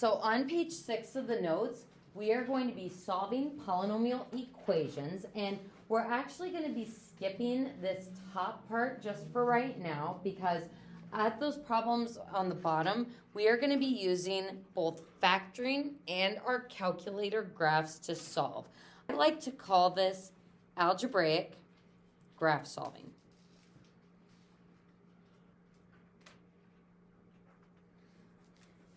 So on page 6 of the notes, we are going to be solving polynomial equations, and we're actually going to be skipping this top part just for right now because at those problems on the bottom, we are going to be using both factoring and our calculator graphs to solve. I like to call this algebraic graph solving.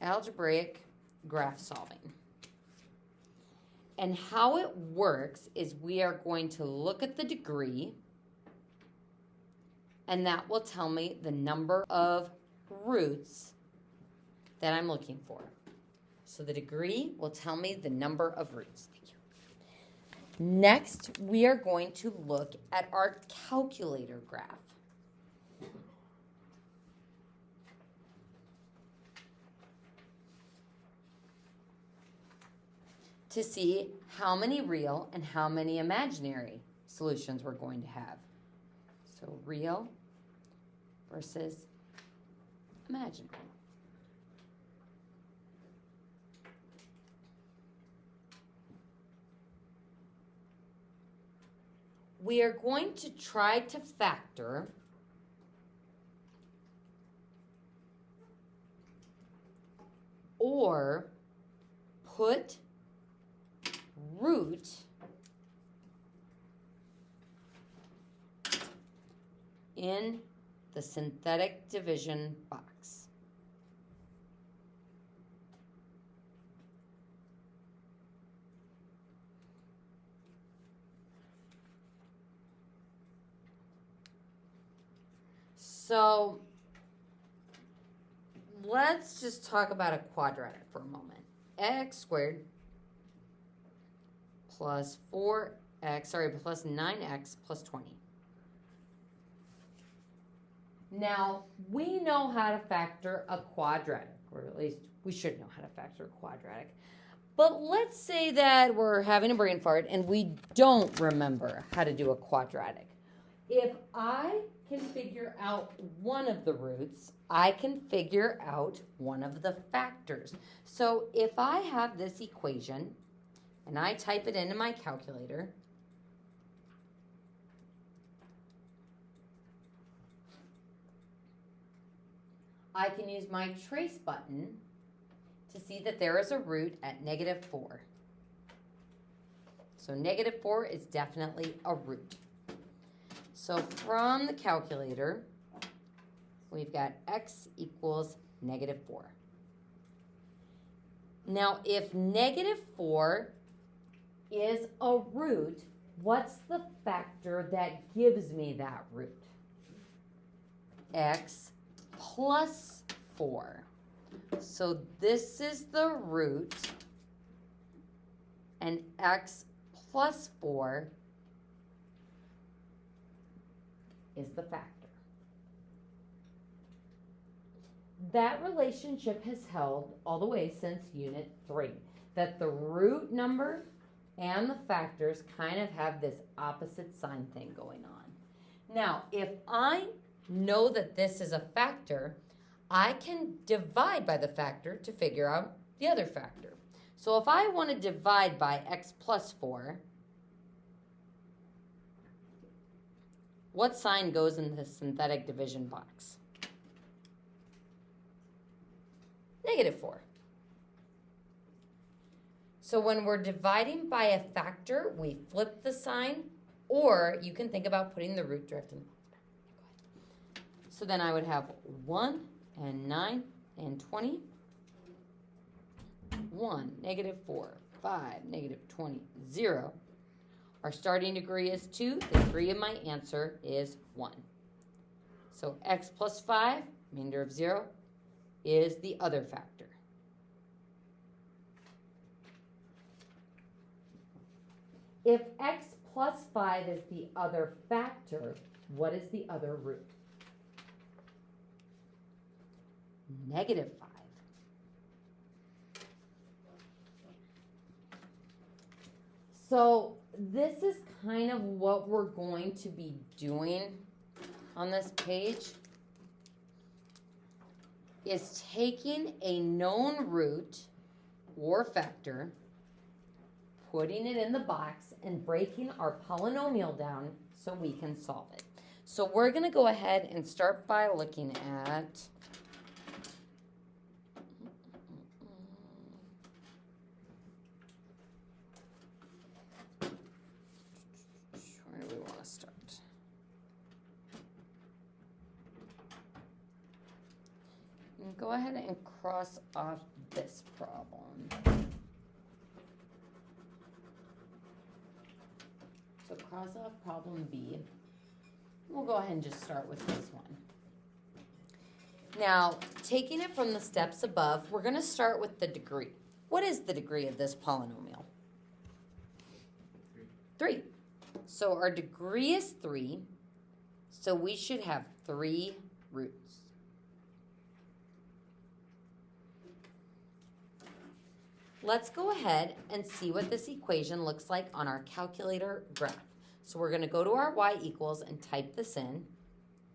Algebraic graph solving. And how it works is we are going to look at the degree, and that will tell me the number of roots that I'm looking for. So the degree will tell me the number of roots. Thank you. Next, we are going to look at our calculator graph. To see how many real and how many imaginary solutions we're going to have. So real versus imaginary. We are going to try to factor or put root in the synthetic division box. So let's just talk about a quadratic for a moment. X squared plus 9x plus 20. Now, we know how to factor a quadratic, or at least we should know how to factor a quadratic. But let's say that we're having a brain fart and we don't remember how to do a quadratic. If I can figure out one of the roots, I can figure out one of the factors. So if I have this equation, and I type it into my calculator, I can use my trace button to see that there is a root at -4. So -4 is definitely a root. So from the calculator, we've got x equals -4. Now, if -4 is a root, what's the factor that gives me that root? X plus 4. So this is the root, and x plus 4 is the factor. That relationship has held all the way since Unit 3, that the root number and the factors kind of have this opposite sign thing going on. Now, if I know that this is a factor, I can divide by the factor to figure out the other factor. So if I want to divide by x plus 4, what sign goes in the synthetic division box? -4. So when we're dividing by a factor, we flip the sign, or you can think about putting the root direct in the box. So then I would have 1 and 9 and 20. 1, -4, 5, -20, 0. Our starting degree is 2. The degree of my answer is 1. So x plus 5, remainder of 0, is the other factor. If x plus 5 is the other factor, what is the other root? -5. So this is kind of what we're going to be doing on this page, is taking a known root or factor, putting it in the box, and breaking our polynomial down so we can solve it. So we're going to go ahead and start by looking at where do we want to start? And go ahead and cross off this problem. So cross off problem B. We'll go ahead and just start with this one. Now, taking it from the steps above, we're going to start with the degree. What is the degree of this polynomial? 3. So our degree is 3, so we should have 3 roots. Let's go ahead and see what this equation looks like on our calculator graph. So we're going to go to our y equals and type this in.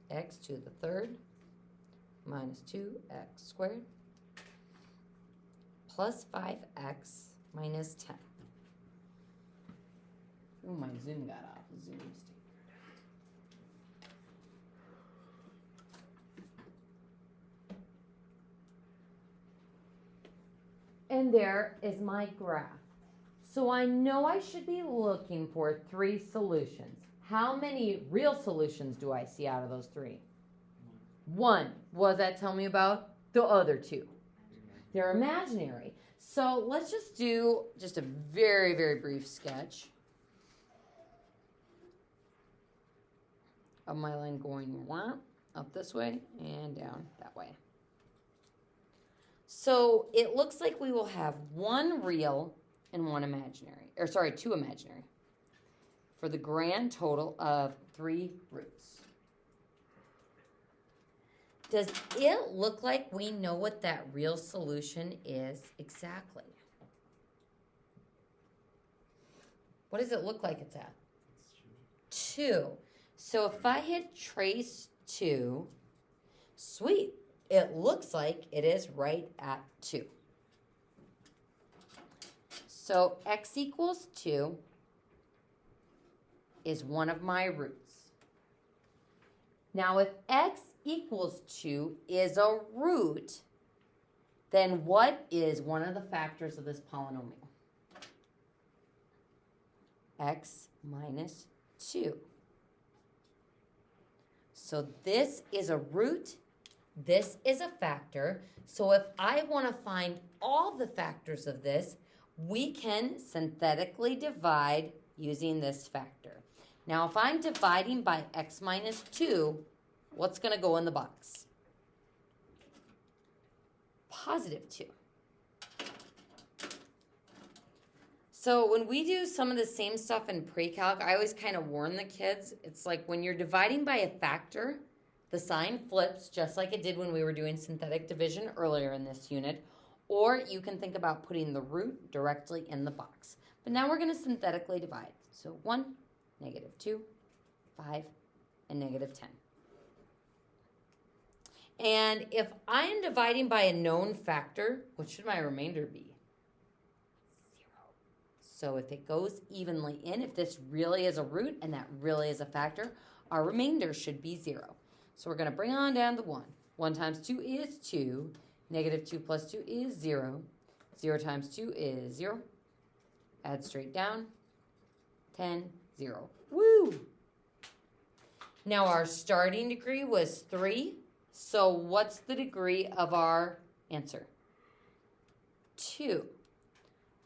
X to the third minus 2x squared plus 5x minus 10. Oh, my Zoom got off. Zoom stayed. And there is my graph. So I know I should be looking for 3 solutions. How many real solutions do I see out of those 3? 1. What does that tell me about the other 2? They're imaginary. So let's just do just a very, very brief sketch of my line going up this way and down that way. So it looks like we will have 1 real and 1 imaginary, or sorry, 2 imaginary, for the grand total of 3 roots. Does it look like we know what that real solution is exactly? What does it look like it's at? 2. So if I hit trace 2, sweet, it looks like it is right at 2. So x equals 2 is one of my roots. Now if x equals 2 is a root, then what is one of the factors of this polynomial? X minus 2. So this is a root, this is a factor. So if I want to find all the factors of this, we can synthetically divide using this factor. Now, if I'm dividing by x minus 2, what's going to go in the box? Positive 2. So when we do some of the same stuff in pre-calc, I always kind of warn the kids. It's like when you're dividing by a factor, the sign flips just like it did when we were doing synthetic division earlier in this unit. Or you can think about putting the root directly in the box. But now we're going to synthetically divide. So 1, negative 2, 5, and negative 10. And if I am dividing by a known factor, what should my remainder be? 0. So if it goes evenly in, if this really is a root and that really is a factor, our remainder should be 0. So we're going to bring on down the 1. 1 times 2 is 2. Negative 2 plus 2 is 0. 0 times 2 is 0. Add straight down. 10, 0. Woo! Now our starting degree was 3. So what's the degree of our answer? 2.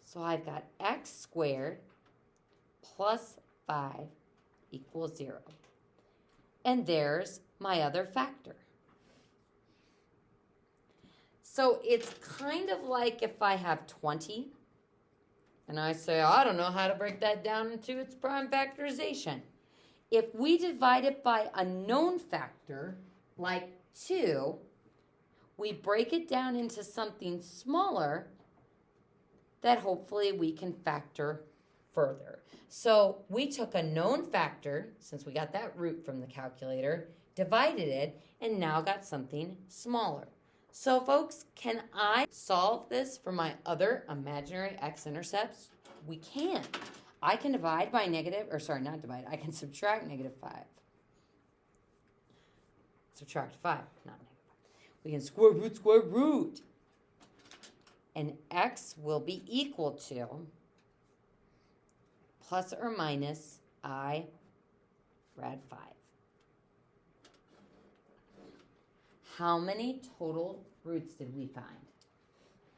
So I've got x squared plus 5 equals 0. And there's my other factor. So it's kind of like if I have 20, and I say, I don't know how to break that down into its prime factorization. If we divide it by a known factor, like 2, we break it down into something smaller that hopefully we can factor further. So we took a known factor, since we got that root from the calculator, divided it, and now got something smaller. So folks, can I solve this for my other imaginary x-intercepts? We can. I can divide by negative, or sorry, not divide, I can subtract negative 5. Subtract 5, not negative 5. We can square root. And x will be equal to plus or minus I rad 5. How many total roots did we find?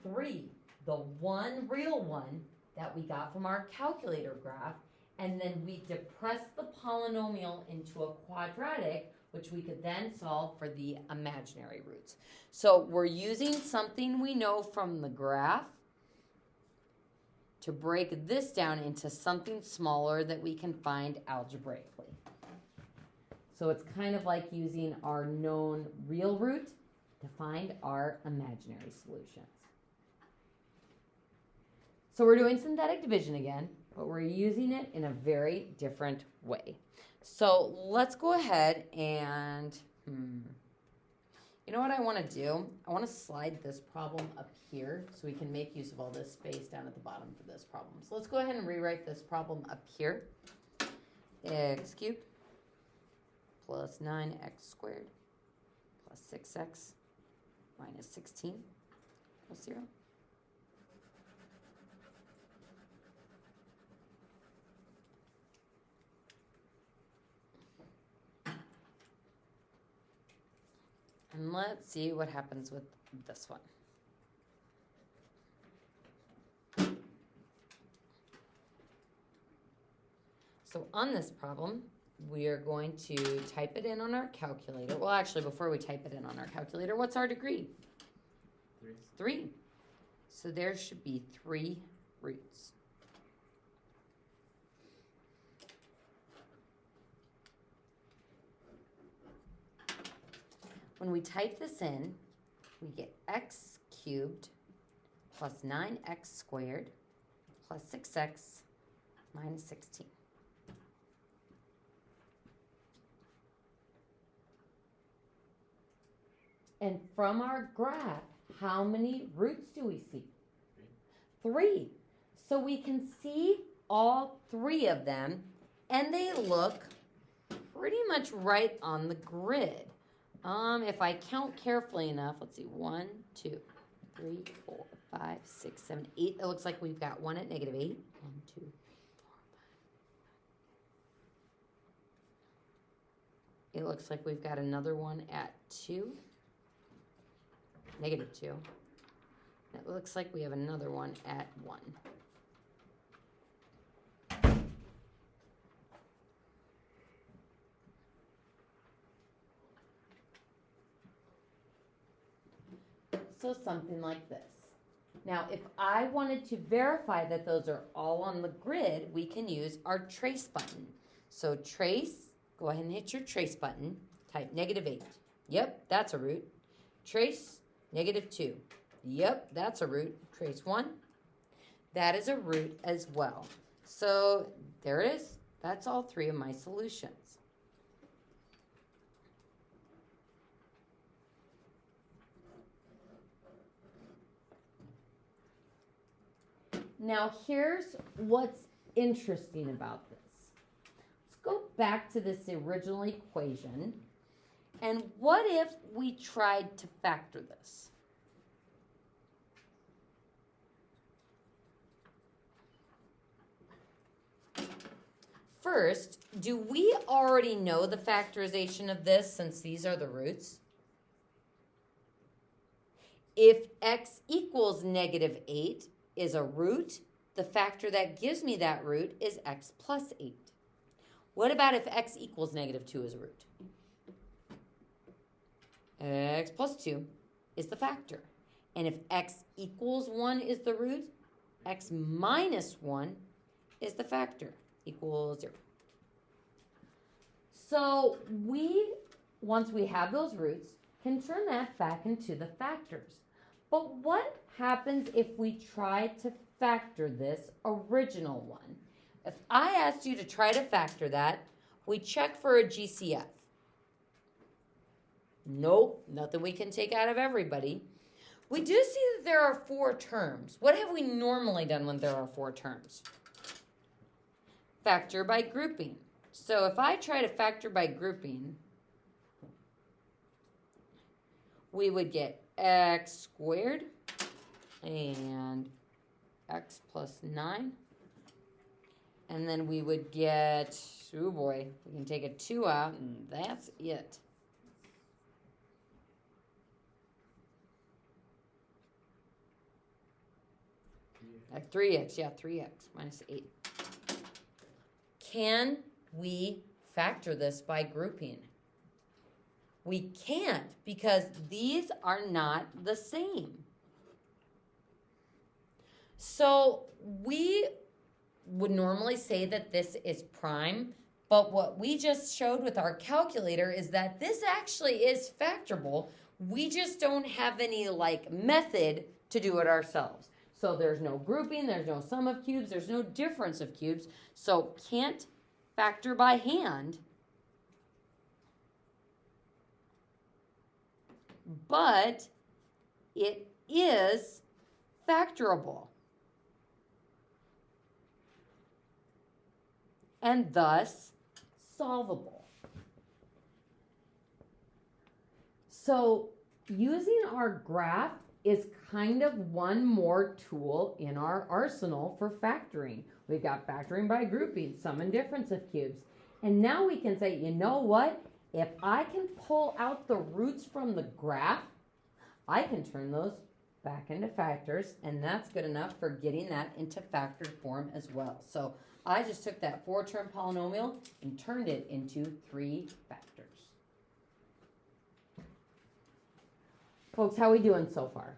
3. The one real one that we got from our calculator graph, and then we depressed the polynomial into a quadratic, which we could then solve for the imaginary roots. So we're using something we know from the graph to break this down into something smaller that we can find algebraically. So it's kind of like using our known real root to find our imaginary solutions. So we're doing synthetic division again, but we're using it in a very different way. So let's go ahead and, you know what I want to do? I want to slide this problem up here so we can make use of all this space down at the bottom for this problem. So let's go ahead and rewrite this problem up here. X cubed plus 9x squared plus 6x minus 16 plus 0. And let's see what happens with this one. So on this problem, we are going to type it in on our calculator. Well, actually, before we type it in on our calculator, what's our degree? 3. 3. So there should be 3 roots. When we type this in, we get x cubed plus 9x squared plus 6x minus 16. And from our graph, how many roots do we see? 3. So we can see all 3 of them, and they look pretty much right on the grid. If I count carefully enough, let's see, 1, 2, 3, 4, 5, 6, 7, 8. It looks like we've got one at negative 8. 1, 2, 3, 4, 5. It looks like we've got another one at 2. Negative 2. It looks like we have another one at 1. So something like this. Now, if I wanted to verify that those are all on the grid, we can use our trace button. So trace, go ahead and hit your trace button. Type negative 8. Yep, that's a root. Trace, negative 2. Yep, that's a root. Trace 1. That is a root as well. So there it is. That's all 3 of my solutions. Now here's what's interesting about this. Let's go back to this original equation. And what if we tried to factor this? First, do we already know the factorization of this since these are the roots? If x equals negative 8 is a root, the factor that gives me that root is x plus 8. What about if x equals negative 2 is a root? X plus 2 is the factor. And if x equals 1 is the root, x minus 1 is the factor, equals 0. So we, once we have those roots, can turn that back into the factors. But what happens if we try to factor this original one? If I asked you to try to factor that, we check for a GCF. Nope, nothing we can take out of everybody. We do see that there are 4 terms. What have we normally done when there are 4 terms? Factor by grouping. So if I try to factor by grouping, we would get x squared and x plus 9. And then we would get, oh boy, we can take a 2 out, and that's it. Like 3x, yeah, 3x minus 8. Can we factor this by grouping? We can't, because these are not the same. So we would normally say that this is prime, but what we just showed with our calculator is that this actually is factorable. We just don't have any method to do it ourselves. So there's no grouping, there's no sum of cubes, there's no difference of cubes. So can't factor by hand, but it is factorable. And thus solvable. So using our graph is kind of one more tool in our arsenal for factoring. We've got factoring by grouping, sum and difference of cubes. And now we can say, you know what? If I can pull out the roots from the graph, I can turn those back into factors, and that's good enough for getting that into factored form as well. So I just took that 4-term polynomial and turned it into 3 factors. Folks, how are we doing so far?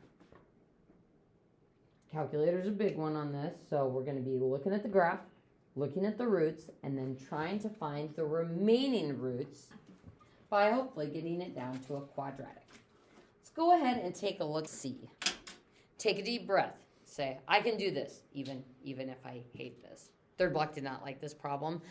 Calculator's a big one on this, so we're going to be looking at the graph, looking at the roots, and then trying to find the remaining roots by hopefully getting it down to a quadratic. Let's go ahead and take a look. See. Take a deep breath. Say, I can do this, even if I hate this. Third block did not like this problem.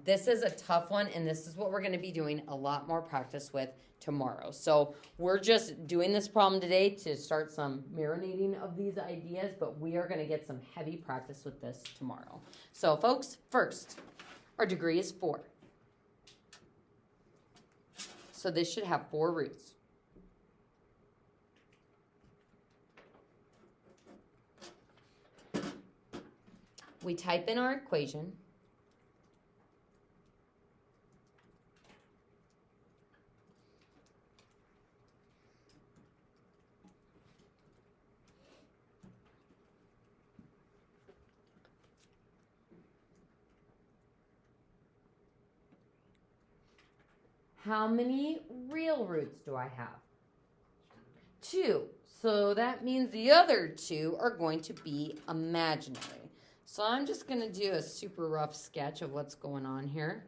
This is a tough one, and this is what we're going to be doing a lot more practice with tomorrow. So we're just doing this problem today to start some marinating of these ideas, but we are going to get some heavy practice with this tomorrow. So folks, first, our degree is 4. So this should have 4 roots. We type in our equation. How many real roots do I have? 2. So that means the other 2 are going to be imaginary. So I'm just going to do a super rough sketch of what's going on here.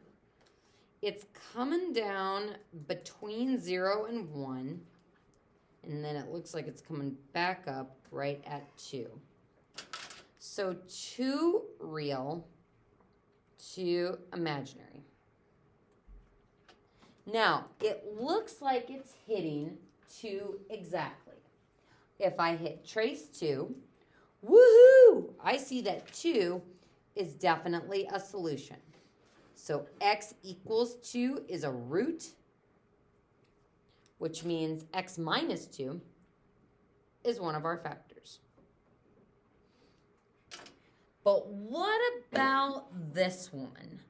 It's coming down between 0 and 1, and then it looks like it's coming back up right at 2. So 2 real, 2 imaginary. Now, it looks like it's hitting 2 exactly. If I hit trace 2, woohoo! I see that 2 is definitely a solution. So x equals 2 is a root, which means x minus 2 is one of our factors. But what about this one?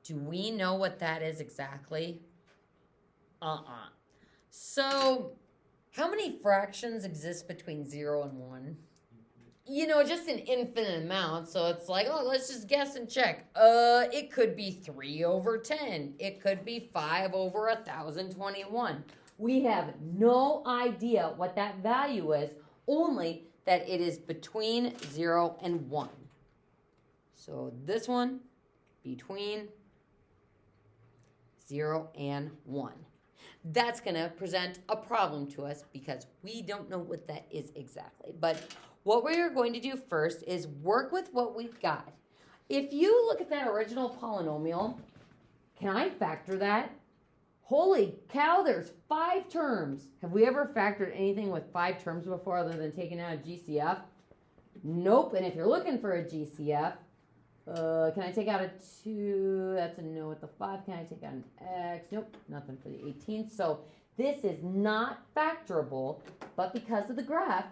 Do we know what that is exactly? So, how many fractions exist between 0 and 1? You know, just an infinite amount. So it's like, oh, let's just guess and check. It could be 3 over 10. It could be 5 over 1,021. We have no idea what that value is, only that it is between 0 and 1. So this one, between 0 and 1. That's going to present a problem to us because we don't know what that is exactly. But what we are going to do first is work with what we've got. If you look at that original polynomial, can I factor that? Holy cow, there's 5 terms. Have we ever factored anything with 5 terms before other than taking out a GCF? Nope. And if you're looking for a GCF, can I take out a 2? That's a no with the 5. Can I take out an X? Nope, nothing for the 18th. So this is not factorable, but because of the graph,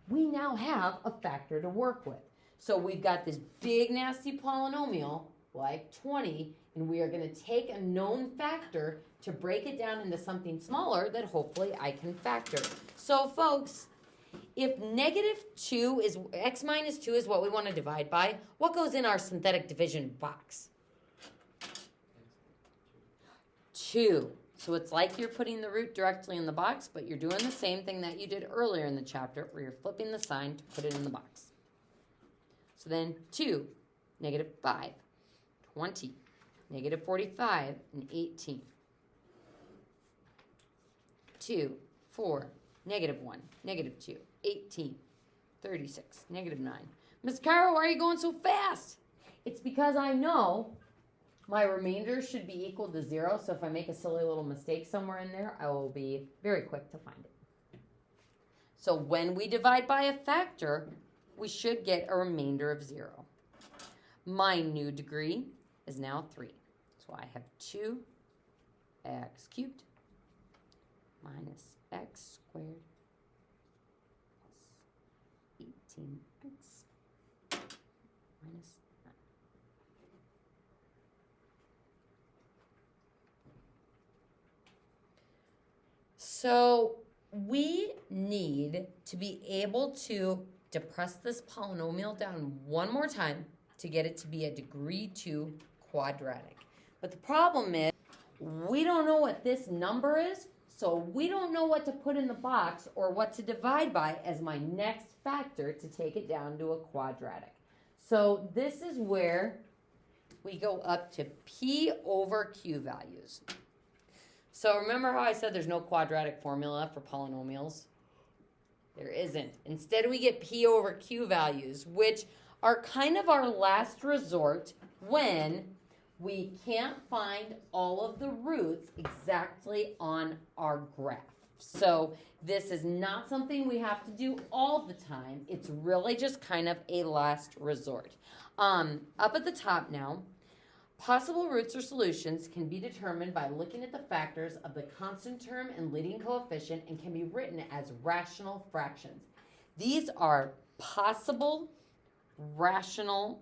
we now have a factor to work with. So we've got this big nasty polynomial like 20, and we are going to take a known factor to break it down into something smaller that hopefully I can factor. So folks, if negative 2 is, x minus 2 is what we want to divide by, what goes in our synthetic division box? 2. So it's like you're putting the root directly in the box, but you're doing the same thing that you did earlier in the chapter where you're flipping the sign to put it in the box. So then 2, negative 5, 20, negative 45, and 18. 2, 4, negative 1, negative 2, 18, 36, negative 9. Miss Carol, why are you going so fast? It's because I know my remainder should be equal to 0, so if I make a silly little mistake somewhere in there, I will be very quick to find it. So when we divide by a factor, we should get a remainder of 0. My new degree is now 3. So I have 2x cubed minus x squared plus 18x minus 9. So we need to be able to depress this polynomial down one more time to get it to be a degree 2 quadratic. But the problem is we don't know what this number is, so we don't know what to put in the box or what to divide by as my next factor to take it down to a quadratic. So this is where we go up to P over Q values. So remember how I said there's no quadratic formula for polynomials? There isn't. Instead, we get P over Q values, which are kind of our last resort when we can't find all of the roots exactly on our graph. So this is not something we have to do all the time. It's really just kind of a last resort. Up at the top now, possible roots or solutions can be determined by looking at the factors of the constant term and leading coefficient and can be written as rational fractions. These are possible rational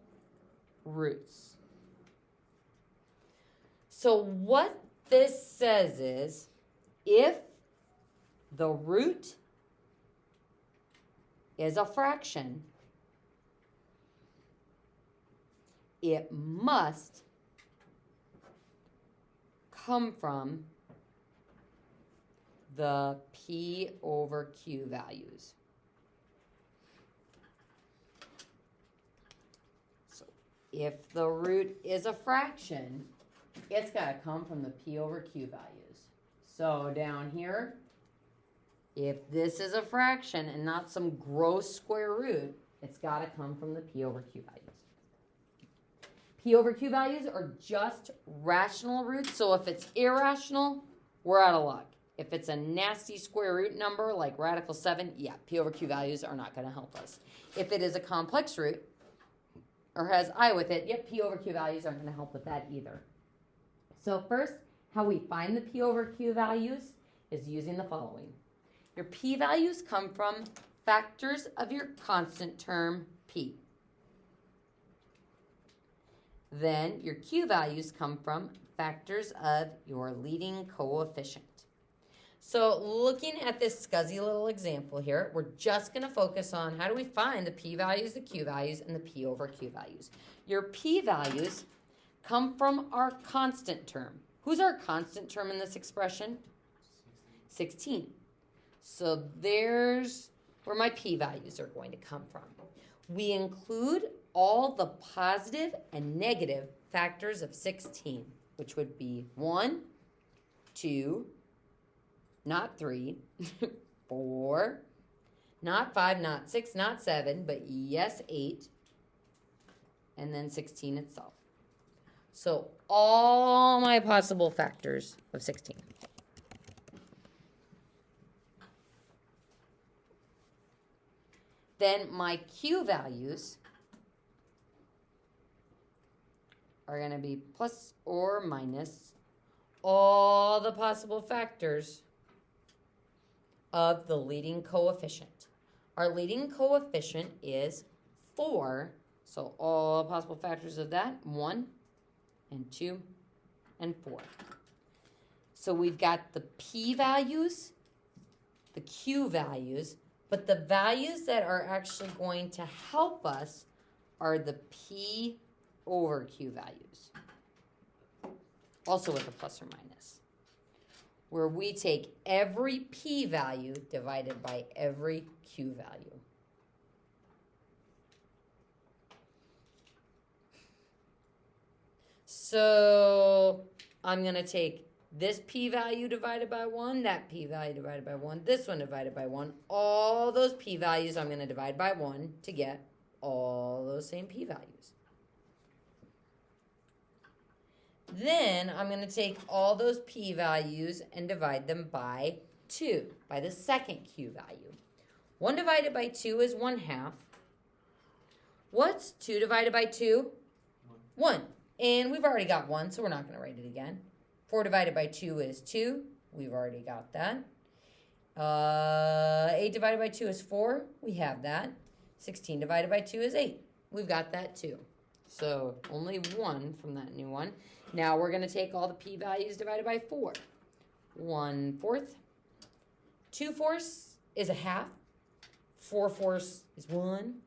roots. So what this says is if the root is a fraction, it must come from the P over Q values. So if the root is a fraction, it's got to come from the P over Q values. So down here, if this is a fraction and not some gross square root, it's got to come from the P over Q values. P over Q values are just rational roots, so if it's irrational, we're out of luck. If it's a nasty square root number like radical 7, yeah, P over Q values are not going to help us. If it is a complex root or has I with it, yep, P over Q values aren't going to help with that either. So first, how we find the P over Q values is using the following. Your P values come from factors of your constant term P. Then your Q values come from factors of your leading coefficient. So looking at this scuzzy little example here, we're just going to focus on how do we find the P values, the Q values, and the P over Q values. Your P values come from our constant term. Who's our constant term in this expression? 16. So there's where my P values are going to come from. We include all the positive and negative factors of 16, which would be 1, 2, not 3, 4, not 5, not 6, not 7, but yes, 8, and then 16 itself. So all my possible factors of 16. then my Q values are going to be plus or minus all the possible factors of the leading coefficient. Our leading coefficient is 4, so all possible factors of that, 1 and 2 and 4. So we've got the P values, the Q values, but the values that are actually going to help us are the P over Q values, also with a plus or minus, where we take every P value divided by every Q value. So I'm going to take this P value divided by 1, that P value divided by 1, this one divided by 1. All those P values I'm going to divide by 1 to get all those same P values. Then I'm going to take all those P values and divide them by 2, by the second Q value. 1 divided by 2 is 1/2. What's 2 divided by 2? 1. And we've already got 1, so we're not going to write it again. 4 divided by 2 is 2. We've already got that. 8 divided by 2 is 4. We have that. 16 divided by 2 is 8. We've got that too. So only 1 from that new one. Now we're going to take all the P values divided by 4. 1/4. 2/4 is 1/2. 4/4 is 1.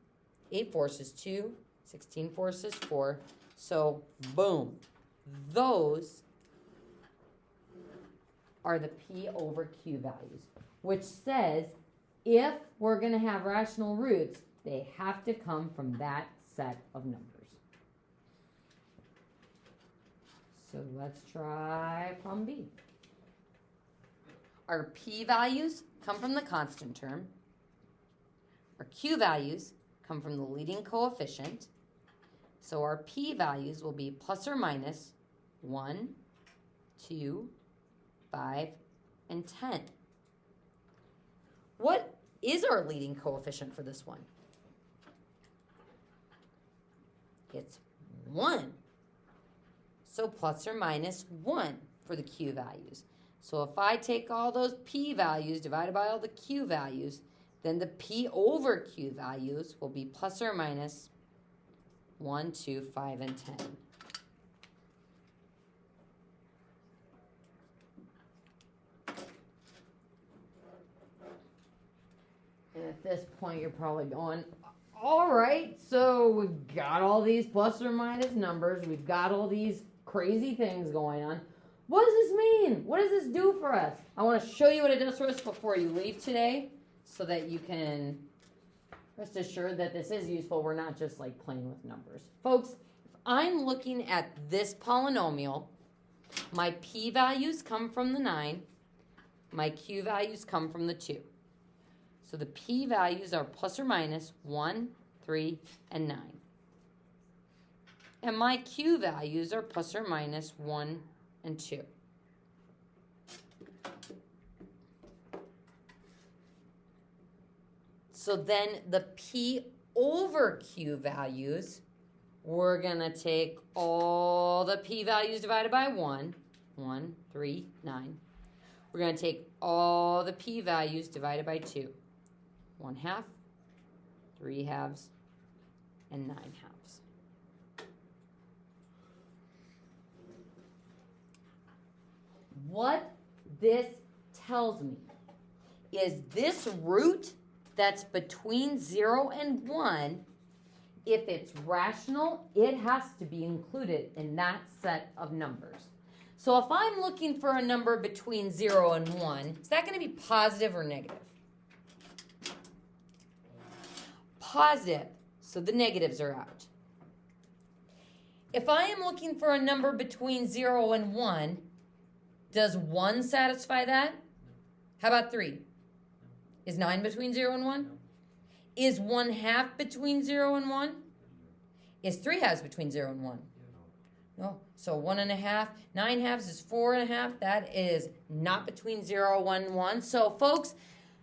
8/4 is 2. 16/4 is 4. So boom. Those are the P over Q values, which says if we're going to have rational roots, they have to come from that set of numbers. So let's try problem B. Our P values come from the constant term. Our Q values come from the leading coefficient. So our P values will be plus or minus 1, 2, 5, and 10. What is our leading coefficient for this one? It's 1. So plus or minus 1 for the Q values. So if I take all those P values divided by all the Q values, then the P over Q values will be plus or minus 1, 2, 5, and 10. And at this point, you're probably going, all right, so we've got all these plus or minus numbers. We've got all these crazy things going on. What does this mean? What does this do for us? I want to show you what it does for us before you leave today so that you can rest assured that this is useful. We're not just like playing with numbers. Folks, if I'm looking at this polynomial, my P values come from the 9. My Q values come from the 2. So the P values are plus or minus 1, 3, and 9. And my Q values are plus or minus 1 and 2. So then the P over Q values, we're going to take all the P values divided by 1, 1, 3, 9. We're going to take all the P values divided by 2, 1/2, 3/2, and 9/2. What this tells me is this root that's between 0 and 1, if it's rational, it has to be included in that set of numbers. So if I'm looking for a number between 0 and 1, is that going to be positive or negative? Positive, so the negatives are out. If I am looking for a number between 0 and 1, does 1 satisfy that? How about 3? Is 9 between 0 and 1? Is 1/2 between 0 and 1? Is 3/2 between 0 and 1? No. So 1.5. 9/2 is 4.5. That is not between 0 and 1. So folks,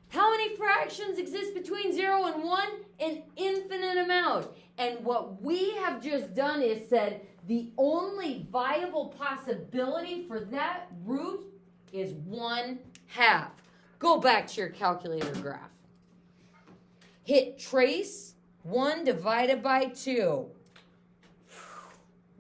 How many fractions exist between 0 and 1? An infinite amount. And what we have just done is said the only viable possibility for that root is 1/2. Go back to your calculator graph. Hit trace 1 divided by 2.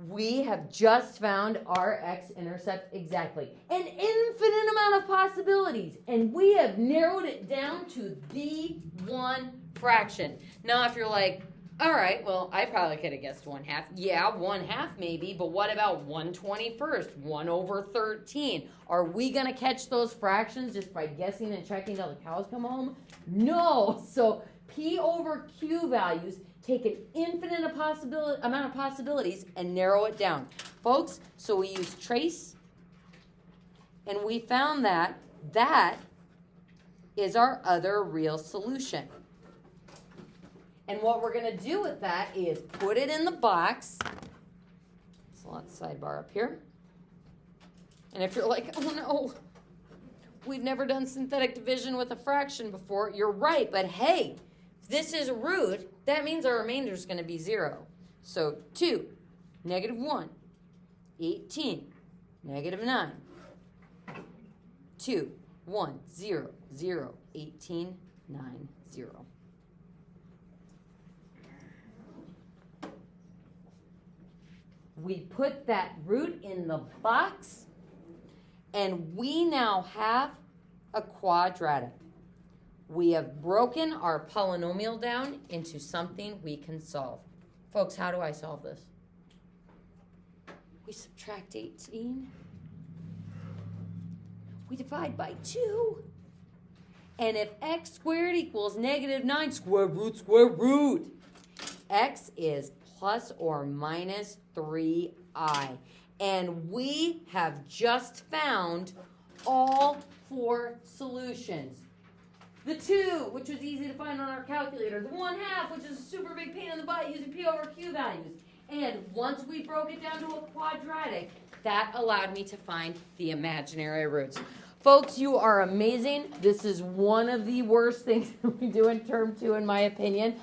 We have just found our x-intercept exactly. An infinite amount of possibilities. And we have narrowed it down to the one fraction. Now, if you're like, all right, well, I probably could have guessed 1/2. Yeah, 1/2 maybe, but what about 1/21? 1/13? Are we going to catch those fractions just by guessing and checking till the cows come home? No. So P over Q values take an infinite amount of possibilities and narrow it down. Folks, so we use trace, and we found that that is our other real solution. And what we're going to do with that is put it in the box. So let's sidebar up here. And if you're like, oh no, we've never done synthetic division with a fraction before, you're right, but hey, this is a root, that means our remainder is going to be 0. So 2, -1, 18, -9, 2, 1, 0, 0, 18, 9, 0. We put that root in the box, and we now have a quadratic. We have broken our polynomial down into something we can solve. Folks, how do I solve this? We subtract 18. We divide by 2. And if x squared equals -9, square root. X is plus or minus 3i. And we have just found all 4 solutions. The 2, which was easy to find on our calculator. The 1/2, which is a super big pain in the butt using P over Q values. And once we broke it down to a quadratic, that allowed me to find the imaginary roots. Folks, you are amazing. This is one of the worst things we do in term 2, in my opinion.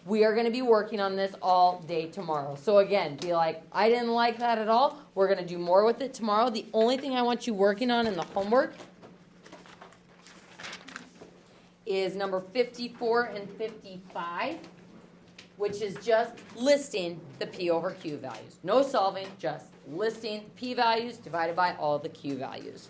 We are going to be working on this all day tomorrow. So again, be like, I didn't like that at all. We're going to do more with it tomorrow. The only thing I want you working on in the homework is number 54 and 55, which is just listing the P over Q values. No solving, just listing P values divided by all the Q values.